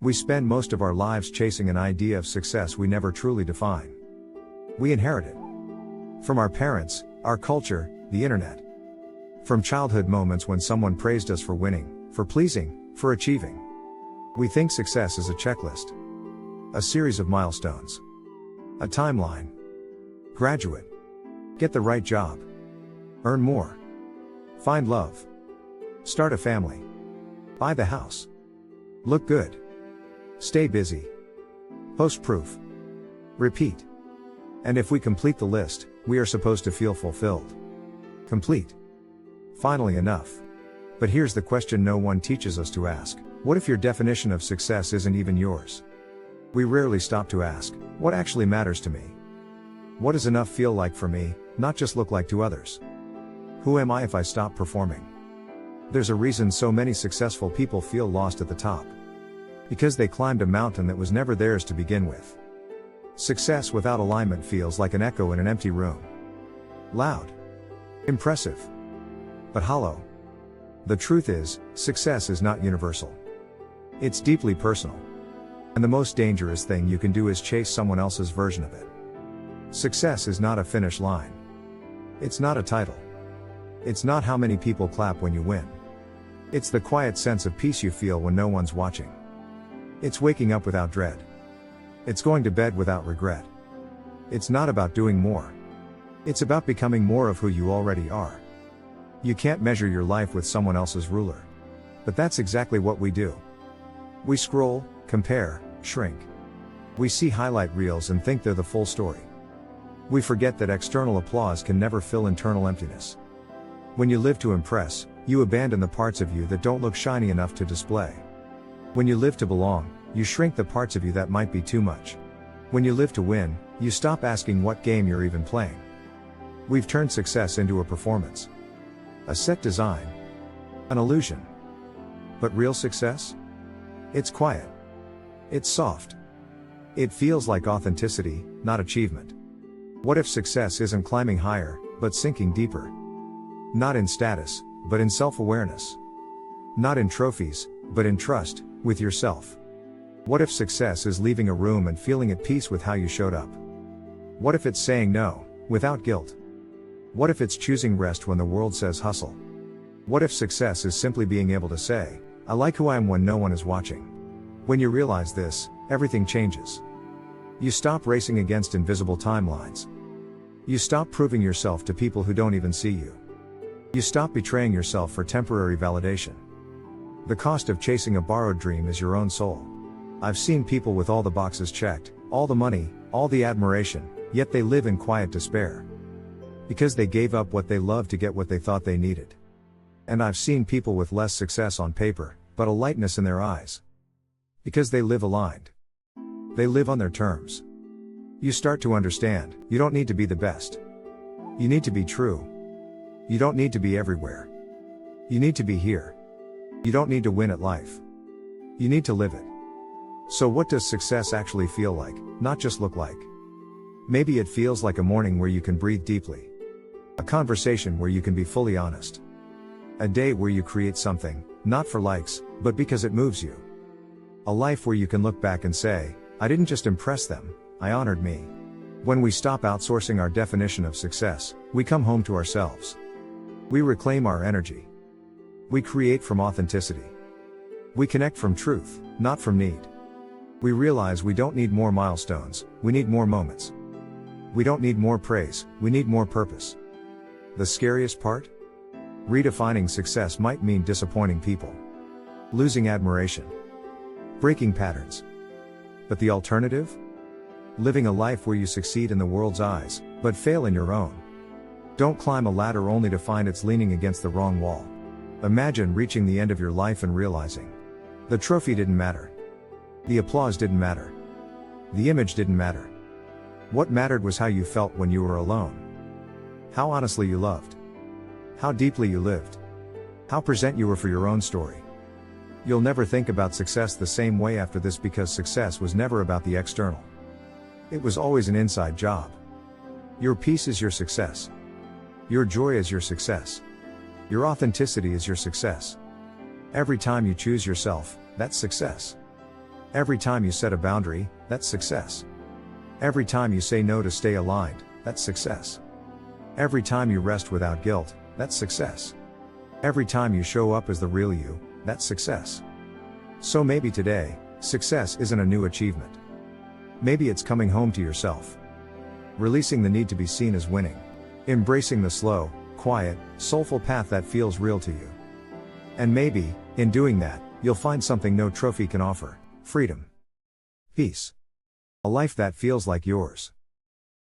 We spend most of our lives chasing an idea of success we never truly define. We inherit it from our parents, our culture, the internet. From childhood moments when someone praised us for winning, for pleasing, for achieving. We think success is a checklist, a series of milestones, a timeline. Graduate. Get the right job. Earn more. Find love. Start a family. Buy the house. Look good. Stay busy. Post proof. Repeat. And if we complete the list, we are supposed to feel fulfilled. Complete. Finally enough. But here's the question no one teaches us to ask. What if your definition of success isn't even yours? We rarely stop to ask, what actually matters to me? What does enough feel like for me, not just look like to others? Who am I if I stop performing? There's a reason so many successful people feel lost at the top. Because they climbed a mountain that was never theirs to begin with. Success without alignment feels like an echo in an empty room. Loud. Impressive. But hollow. The truth is, success is not universal. It's deeply personal. And the most dangerous thing you can do is chase someone else's version of it. Success is not a finish line. It's not a title. It's not how many people clap when you win. It's the quiet sense of peace you feel when no one's watching. It's waking up without dread. It's going to bed without regret. It's not about doing more. It's about becoming more of who you already are. You can't measure your life with someone else's ruler. But that's exactly what we do. We scroll, compare, shrink. We see highlight reels and think they're the full story. We forget that external applause can never fill internal emptiness. When you live to impress, you abandon the parts of you that don't look shiny enough to display. When you live to belong, you shrink the parts of you that might be too much. When you live to win, you stop asking what game you're even playing. We've turned success into a performance. A set design. An illusion. But real success? It's quiet. It's soft. It feels like authenticity, not achievement. What if success isn't climbing higher, but sinking deeper? Not in status, but in self-awareness. Not in trophies, but in trust, with yourself. What if success is leaving a room and feeling at peace with how you showed up? What if it's saying no, without guilt? What if it's choosing rest when the world says hustle? What if success is simply being able to say, I like who I am when no one is watching? When you realize this, everything changes. You stop racing against invisible timelines. You stop proving yourself to people who don't even see you. You stop betraying yourself for temporary validation. The cost of chasing a borrowed dream is your own soul. I've seen people with all the boxes checked, all the money, all the admiration, yet they live in quiet despair. Because they gave up what they loved to get what they thought they needed. And I've seen people with less success on paper, but a lightness in their eyes. Because they live aligned. They live on their terms. You start to understand, you don't need to be the best. You need to be true. You don't need to be everywhere. You need to be here. You don't need to win at life. You need to live it. So what does success actually feel like, not just look like? Maybe it feels like a morning where you can breathe deeply. A conversation where you can be fully honest. A day where you create something, not for likes, but because it moves you. A life where you can look back and say, I didn't just impress them, I honored me. When we stop outsourcing our definition of success, we come home to ourselves. We reclaim our energy. We create from authenticity. We connect from truth, not from need. We realize we don't need more milestones, we need more moments. We don't need more praise, we need more purpose. The scariest part? Redefining success might mean disappointing people. Losing admiration. Breaking patterns. But the alternative? Living a life where you succeed in the world's eyes, but fail in your own. Don't climb a ladder only to find it's leaning against the wrong wall. Imagine reaching the end of your life and realizing. The trophy didn't matter. The applause didn't matter. The image didn't matter. What mattered was how you felt when you were alone. How honestly you loved. How deeply you lived. How present you were for your own story. You'll never think about success the same way after this because success was never about the external. It was always an inside job. Your peace is your success. Your joy is your success. Your authenticity is your success. Every time you choose yourself, that's success. Every time you set a boundary, that's success. Every time you say no to stay aligned, that's success. Every time you rest without guilt, that's success. Every time you show up as the real you, that's success. So maybe today, success isn't a new achievement. Maybe it's coming home to yourself. Releasing the need to be seen as winning. Embracing the slow, quiet, soulful path that feels real to you. And maybe, in doing that, you'll find something no trophy can offer: freedom. Peace. A life that feels like yours.